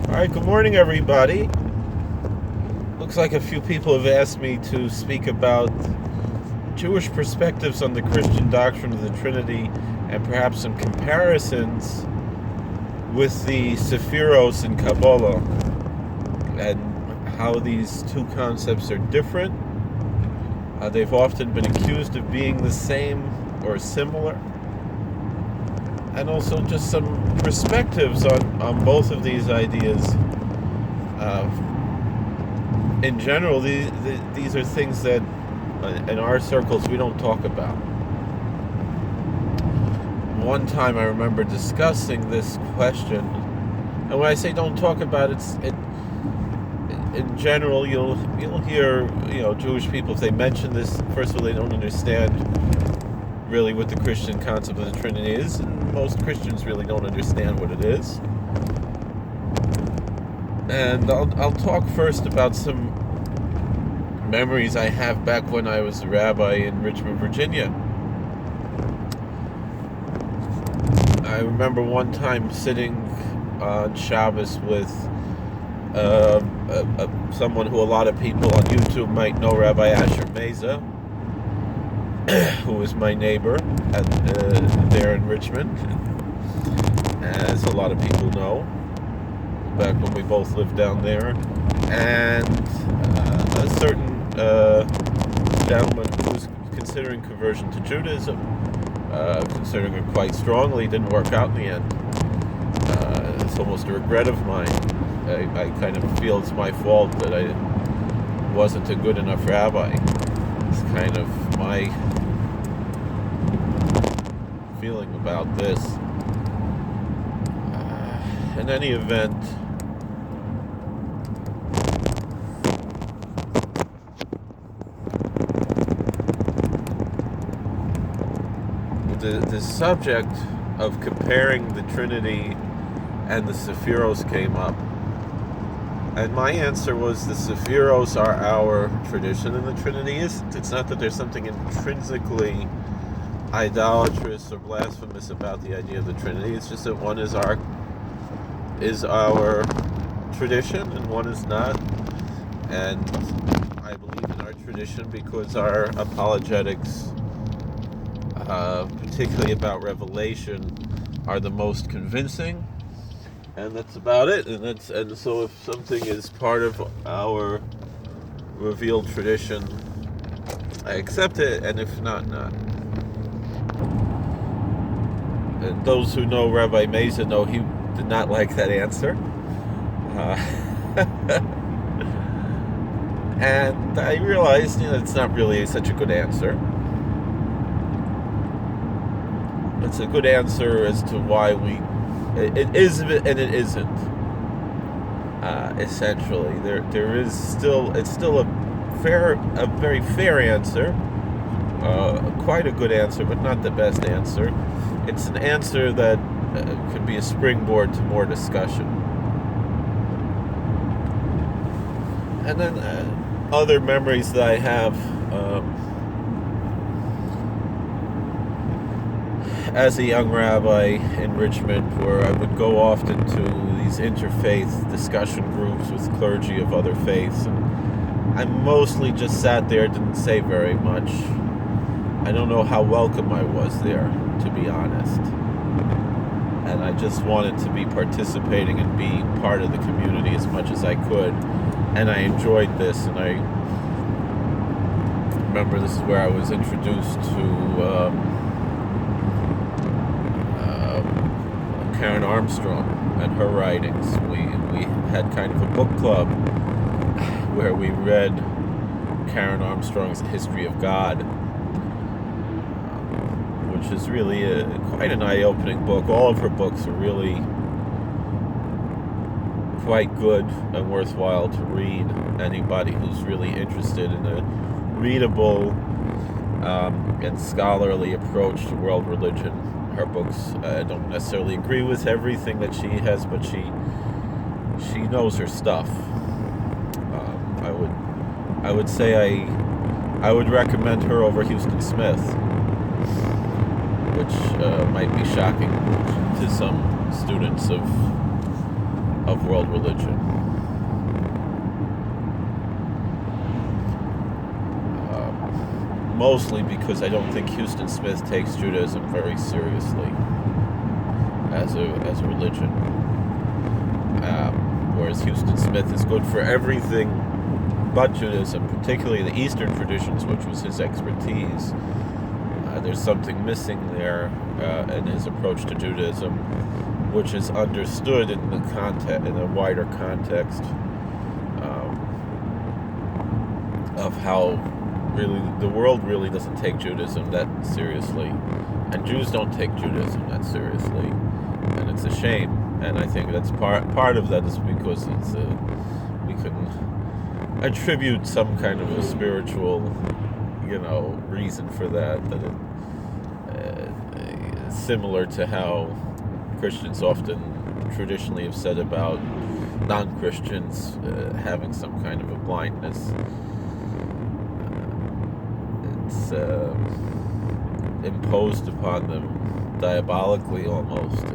All right, good morning, everybody. Looks like a few people have asked me to speak about Jewish perspectives on the Christian doctrine of the Trinity and perhaps some comparisons with the Sefiros in Kabbalah and how these two concepts are different. They've often been accused of being the same or similar. And also just some perspectives on both of these ideas. In general, these are things that in our circles we don't talk about. One time I remember discussing this question, and when I say don't talk about it, in general you'll hear Jewish people, if they mention this, first of all, they don't understand really what the Christian concept of the Trinity is, and most Christians really don't understand what it is. And I'll talk first about some memories I have back when I was a rabbi in Richmond, Virginia. I remember one time sitting on Shabbos with someone who a lot of people on YouTube might know, Rabbi Asher Meza, who was my neighbor there in Richmond, as a lot of people know, back when we both lived down there, and a certain gentleman who was considering conversion to Judaism, considering it quite strongly. Didn't work out in the end. It's almost a regret of mine. I kind of feel it's my fault that I wasn't a good enough rabbi. It's kind of my feeling about this. In any event, the subject of comparing the Trinity and the Sefiros came up. And my answer was the Sefiros are our tradition and the Trinity isn't. It's not that there's something intrinsically idolatrous or blasphemous about the idea of the Trinity. It's just that one is our tradition and one is not. And I believe in our tradition because our apologetics, particularly about Revelation, are the most convincing. And that's about it. And so if something is part of our revealed tradition, I accept it, and if not, not. And those who know Rabbi Meza know he did not like that answer. And I realized, it's not really such a good answer. It's a good answer as to why it is and it isn't. Essentially, there is still, it's still a very fair answer, quite a good answer, but not the best answer. It's an answer that could be a springboard to more discussion. And then other memories that I have as a young rabbi in Richmond, where I would go often to these interfaith discussion groups with clergy of other faiths, and I mostly just sat there, didn't say very much. I don't know how welcome I was there, to be honest. And I just wanted to be participating and be part of the community as much as I could. And I enjoyed this, and I remember this is where I was introduced to Karen Armstrong and her writings. We had kind of a book club where we read Karen Armstrong's History of God, which is really quite an eye-opening book. All of her books are really quite good and worthwhile to read. Anybody who's really interested in a readable and scholarly approach to world religion. Her books, I don't necessarily agree with everything that she has, but she knows her stuff. I would say I would recommend her over Houston Smith, which might be shocking to some students of of world religion. Mostly because I don't think Houston Smith takes Judaism very seriously as a religion. Whereas Houston Smith is good for everything but Judaism, particularly the Eastern traditions, which was his expertise. There's something missing there in his approach to Judaism, which is understood in a wider context of how really the world really doesn't take Judaism that seriously, and Jews don't take Judaism that seriously, and it's a shame. And I think that's part of that is because we can attribute some kind of a spiritual, reason for that it's similar to how Christians often traditionally have said about non-Christians having some kind of a blindness. It's imposed upon them diabolically almost.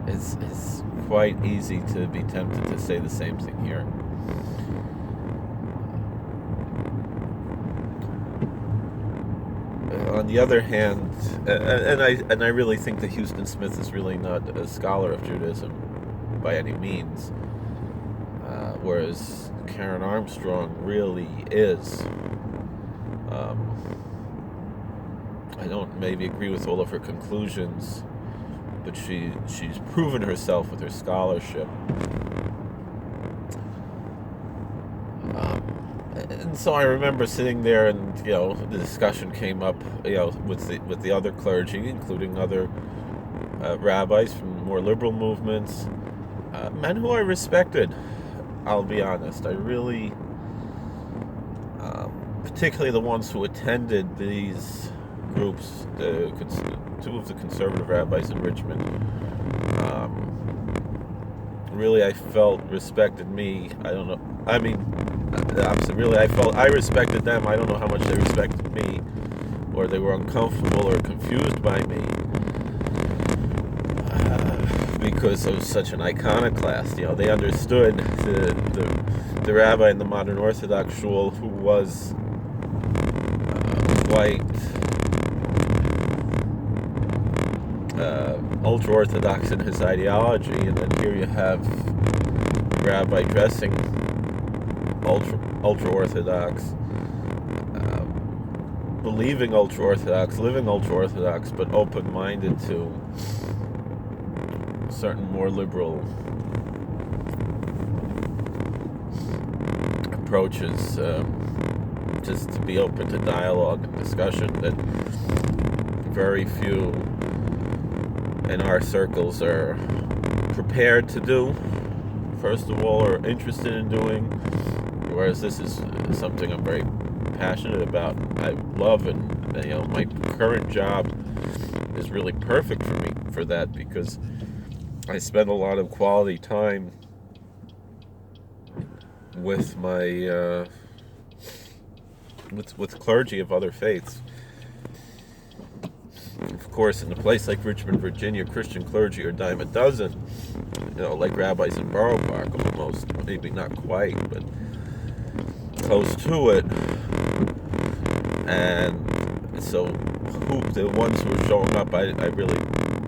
It's quite easy to be tempted to say the same thing here. On the other hand, and I really think that Houston Smith is really not a scholar of Judaism by any means, whereas Karen Armstrong really is. I don't maybe agree with all of her conclusions, but she's proven herself with her scholarship. And so I remember sitting there, and the discussion came up, with the other clergy, including other rabbis from more liberal movements, men who I respected. I'll be honest, I really, particularly the ones who attended these groups, two of the conservative rabbis in Richmond, really I felt respected me. I don't know. I mean, really I felt I respected them. I don't know how much they respected me, or they were uncomfortable or confused by me, because I was such an iconoclast. They understood the rabbi in the modern Orthodox shul who was quite ultra-Orthodox in his ideology, and then here you have a rabbi dressing ultra-Orthodox, believing ultra-Orthodox, living ultra-Orthodox, but open-minded to certain more liberal approaches, just to be open to dialogue and discussion that very few in our circles are prepared to do, first of all, or interested in doing, whereas this is something I'm very passionate about. I love, and my current job is really perfect for me for that, because I spend a lot of quality time with my with clergy of other faiths. Of course, in a place like Richmond, Virginia, Christian clergy are a dime a dozen, like rabbis in Borough Park almost, maybe not quite, but close to it. And so the ones who were showing up, I really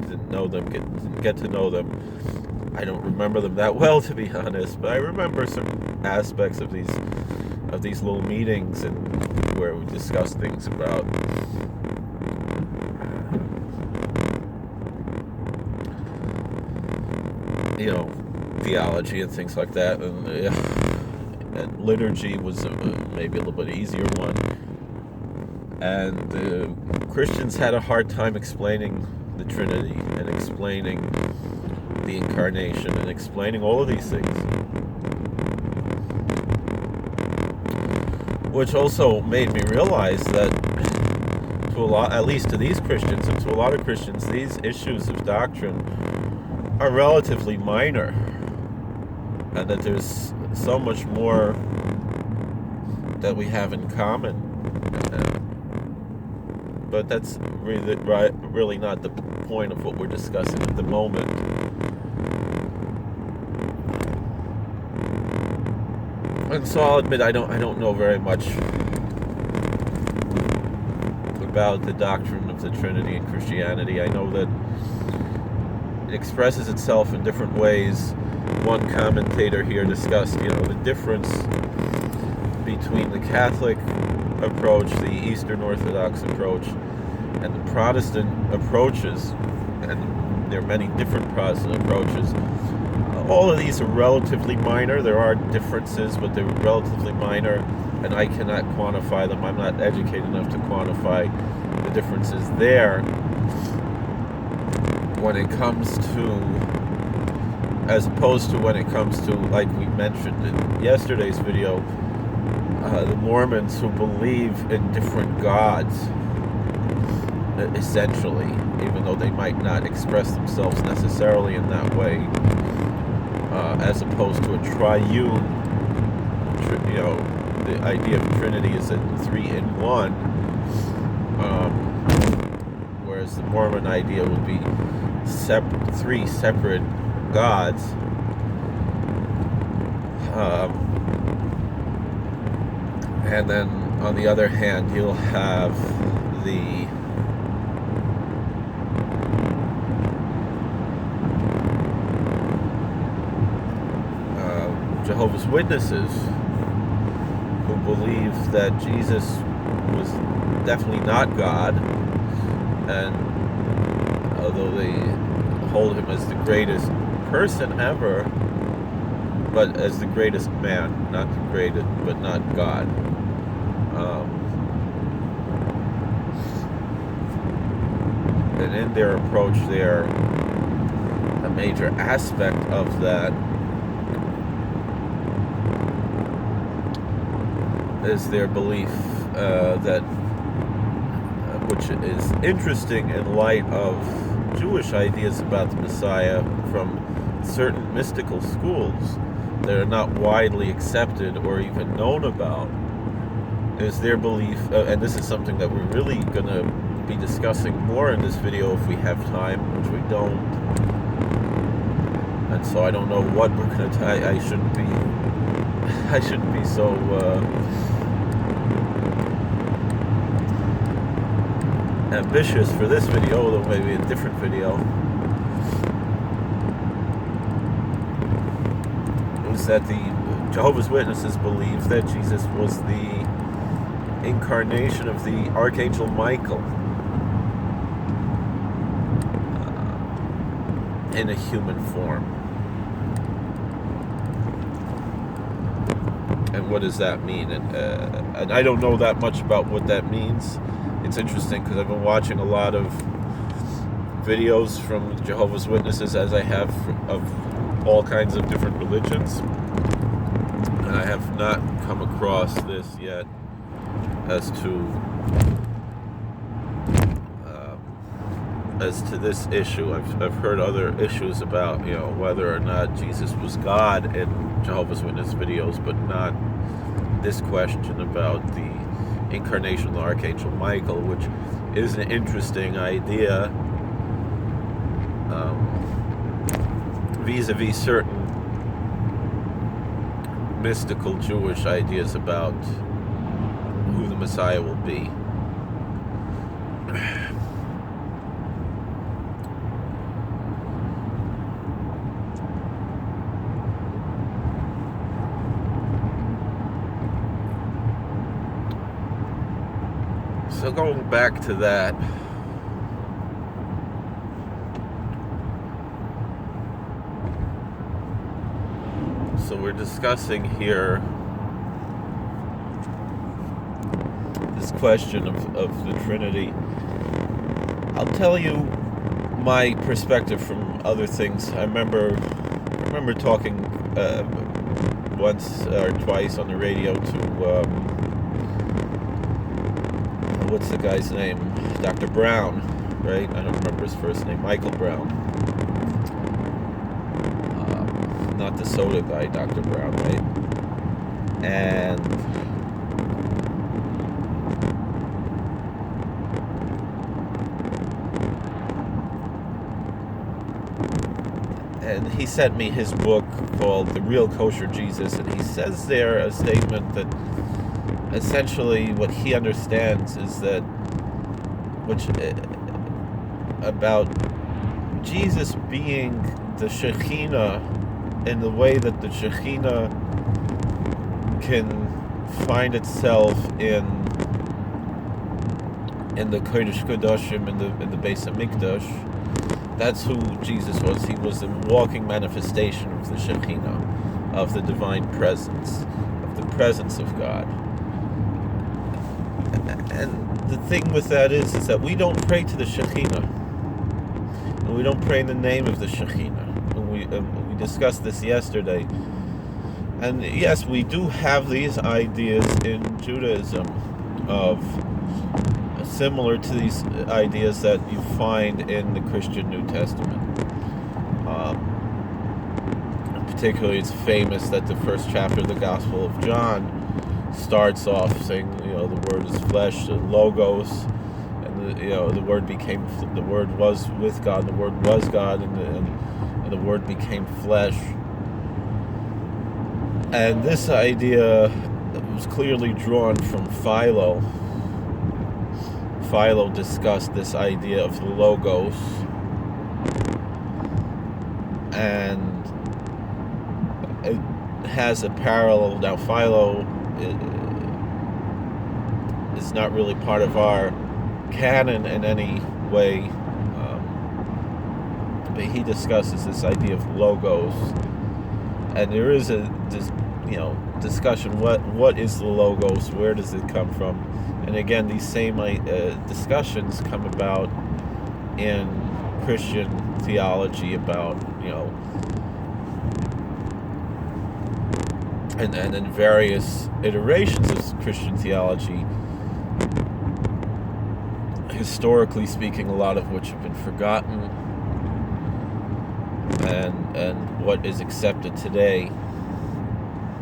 didn't know them, didn't get to know them. I don't remember them that well, to be honest, but I remember certain aspects of these little meetings, and where we discussed things about theology and things like that, and liturgy was maybe a little bit easier one, and Christians had a hard time explaining the Trinity and explaining the Incarnation and explaining all of these things, which also made me realize that at least to these Christians, and to a lot of Christians, these issues of doctrine are relatively minor, and that there's so much more that we have in common. But that's really not the point of what we're discussing at the moment. And so I'll admit I don't know very much about the doctrine of the Trinity in Christianity. I know that it expresses itself in different ways. One commentator here discussed, the difference between the Catholic approach, the Eastern Orthodox approach, and the Protestant approaches. And there are many different Protestant approaches. All of these are relatively minor. There are differences, but they're relatively minor, and I cannot quantify them. I'm not educated enough to quantify the differences there. When it comes to, as opposed to when it comes to, like we mentioned in yesterday's video, the Mormons who believe in different gods, essentially, even though they might not express themselves necessarily in that way, as opposed to a triune, the idea of Trinity is a 3-in-1, whereas the Mormon idea would be three separate gods. And then on the other hand, you'll have the Jehovah's Witnesses, who believe that Jesus was definitely not God, and although they hold him as the greatest person ever, but as the greatest man, not the greatest, but not God. And in their approach there, a major aspect of that is their belief that, which is interesting in light of Jewish ideas about the Messiah from certain mystical schools that are not widely accepted or even known about, is their belief, and this is something that we're really going to be discussing more in this video if we have time, which we don't. And so I don't know what we're going to I shouldn't be so ambitious for this video, although maybe a different video. Is that the Jehovah's Witnesses believe that Jesus was the incarnation of the Archangel Michael in a human form. And what does that mean? And I don't know that much about what that means. It's interesting because I've been watching a lot of videos from Jehovah's Witnesses, as I have of all kinds of different religions, and I have not come across this yet as to this issue. I've heard other issues about whether or not Jesus was God in Jehovah's Witness videos, but not this question about the incarnation of the Archangel Michael, which is an interesting idea vis-a-vis certain mystical Jewish ideas about who the Messiah will be. So going back to that, so we're discussing here this question of the Trinity. I'll tell you my perspective from other things. I remember talking once or twice on the radio to what's the guy's name? Dr. Brown, right? I don't remember his first name. Michael Brown. Not the soda guy, Dr. Brown, right? and he sent me his book called The Real Kosher Jesus, and he says there a statement that essentially what he understands is that, which about Jesus being the Shekhinah in the way that the Shekhinah can find itself in the Kodesh Kodashim, in the Beis HaMikdash. That's who Jesus was. He was a walking manifestation of the Shekhinah, of the divine presence, of the presence of God. And the thing with that is that we don't pray to the Shekhinah, and we don't pray in the name of the Shekhinah. And we discussed this yesterday. And yes, we do have these ideas in Judaism of similar to these ideas that you find in the Christian New Testament. Particularly, it's famous that the first chapter of the Gospel of John starts off saying, the Word is flesh, the Logos, and the Word was with God, the Word was God, and the Word became flesh. And this idea was clearly drawn from Philo. Philo discussed this idea of the Logos, and it has a parallel. Now, Philo is not really part of our canon in any way, but he discusses this idea of Logos, and there is a discussion. What is the Logos? Where does it come from? And again, these same discussions come about in Christian theology about, and in various iterations of Christian theology, historically speaking, a lot of which have been forgotten, and what is accepted today.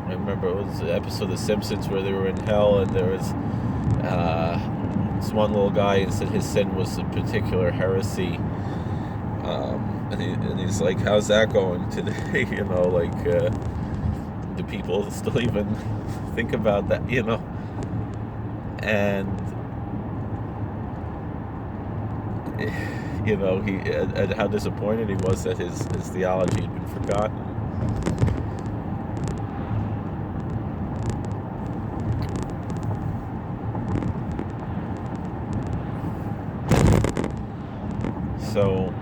I remember it was an episode of The Simpsons where they were in hell, and there was this one little guy, and said his sin was a particular heresy, and he's like, how's that going today? Do people still even think about that? And and how disappointed he was that his theology had been forgotten. So,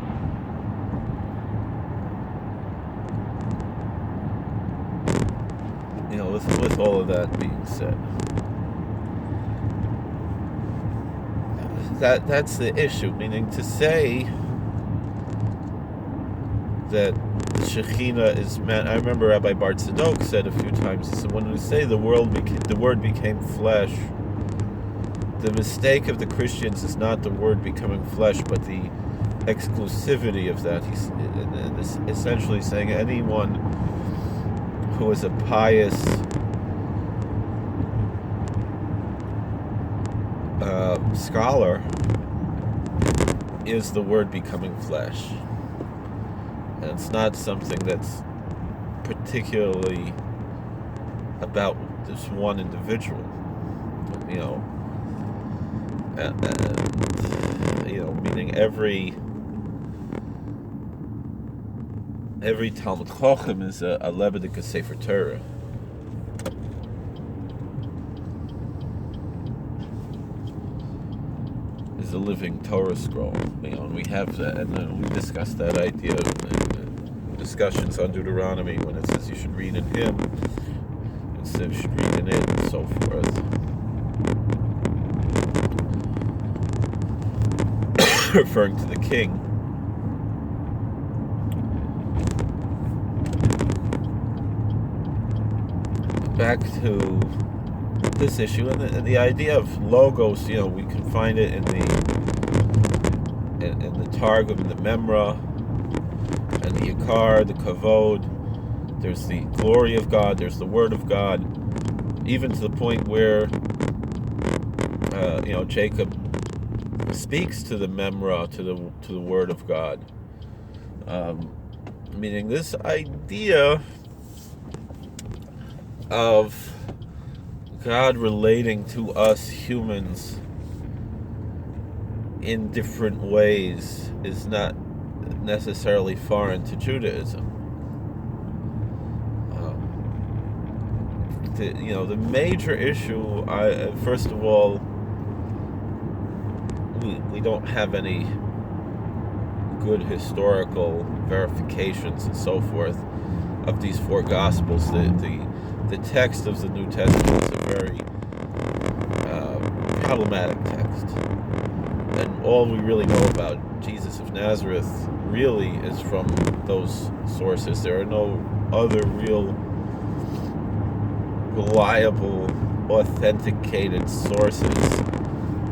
with all of that being said, that's the issue. Meaning to say that the Shekhinah is man. I remember Rabbi Bar Tzadok said a few times. He said, when we say the Word became flesh, the mistake of the Christians is not the Word becoming flesh, but the exclusivity of that. He's essentially saying anyone who is a pious scholar is the Word becoming flesh, and it's not something that's particularly about this one individual, meaning every Talmud Chacham is a Lebedik Sefer Torah. Is a living Torah scroll, and we have that, and we discussed that idea in discussions on Deuteronomy when it says you should read in him instead of you should read in it, and so forth. Referring to the king. Back to this issue, and the idea of Logos, we can find it in the Targum, in the Memra, and the Yikar, the Kavod. There's the glory of God, there's the Word of God, even to the point where Jacob speaks to the Memra, to the Word of God. Meaning this idea of God relating to us humans in different ways is not necessarily foreign to Judaism. The major issue, first of all, we don't have any good historical verifications and so forth of these four Gospels. The text of the New Testament is a very problematic text, and all we really know about Jesus of Nazareth really is from those sources. There are no other real reliable, authenticated sources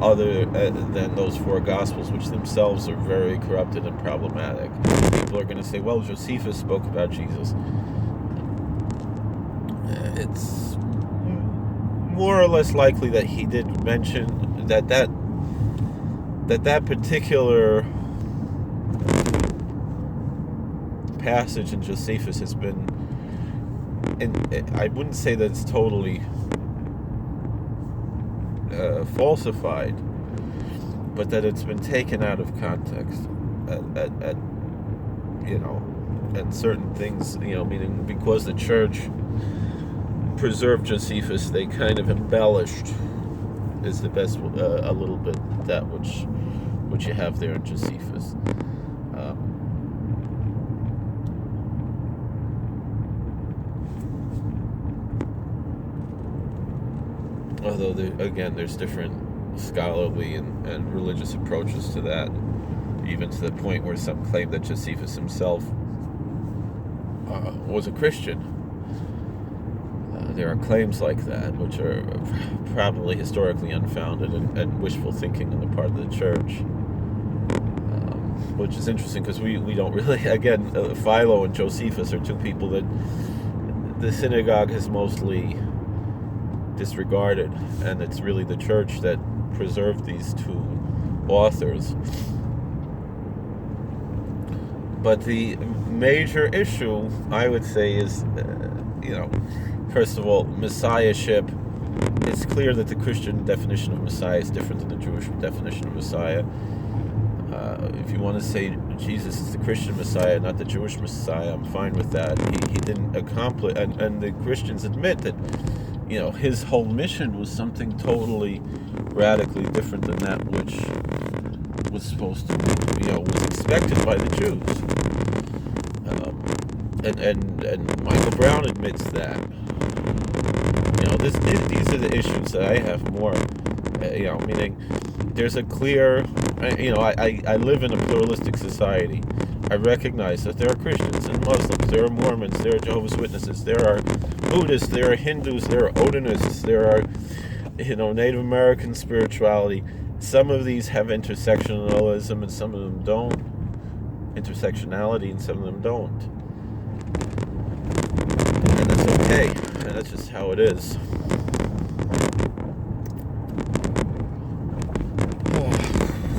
other than those four Gospels, which themselves are very corrupted and problematic. People are going to say, well, Josephus spoke about Jesus. It's more or less likely that he did mention that particular passage in Josephus has been, I wouldn't say that it's totally falsified, but that it's been taken out of context at certain things, meaning because the church preserved Josephus, they kind of embellished is the best a little bit that which you have there in Josephus. Although there's different scholarly and religious approaches to that, even to the point where some claim that Josephus himself was a Christian. There are claims like that, which are probably historically unfounded and wishful thinking on the part of the church, which is interesting because we don't really, again, Philo and Josephus are two people that the synagogue has mostly disregarded, and it's really the church that preserved these two authors. But the major issue, I would say, is, first of all, messiahship. It's clear that the Christian definition of Messiah is different than the Jewish definition of Messiah. If you want to say Jesus is the Christian Messiah, not the Jewish Messiah, I'm fine with that. He didn't accomplish, and the Christians admit that his whole mission was something totally radically different than that which was supposed to be, was expected by the Jews. And Michael Brown admits that. These are the issues that I have more, meaning there's a clear, I live in a pluralistic society. I recognize that there are Christians and Muslims, there are Mormons, there are Jehovah's Witnesses, there are Buddhists, there are Hindus, there are Odinists, there are, Native American spirituality. Some of these have intersectionalism and some of them don't. Intersectionality and some of them don't. And that's okay. And that's just how it is.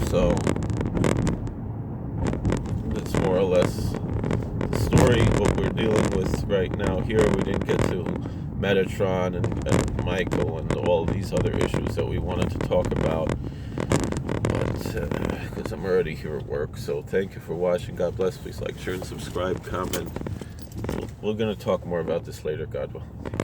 So that's more or less the story, what we're dealing with right now here. We didn't get to Metatron and Michael and all these other issues that we wanted to talk about, but because I'm already here at work. So thank you for watching. God bless. Please like, share, and subscribe, comment. We're going to talk more about this later, God will. Take care.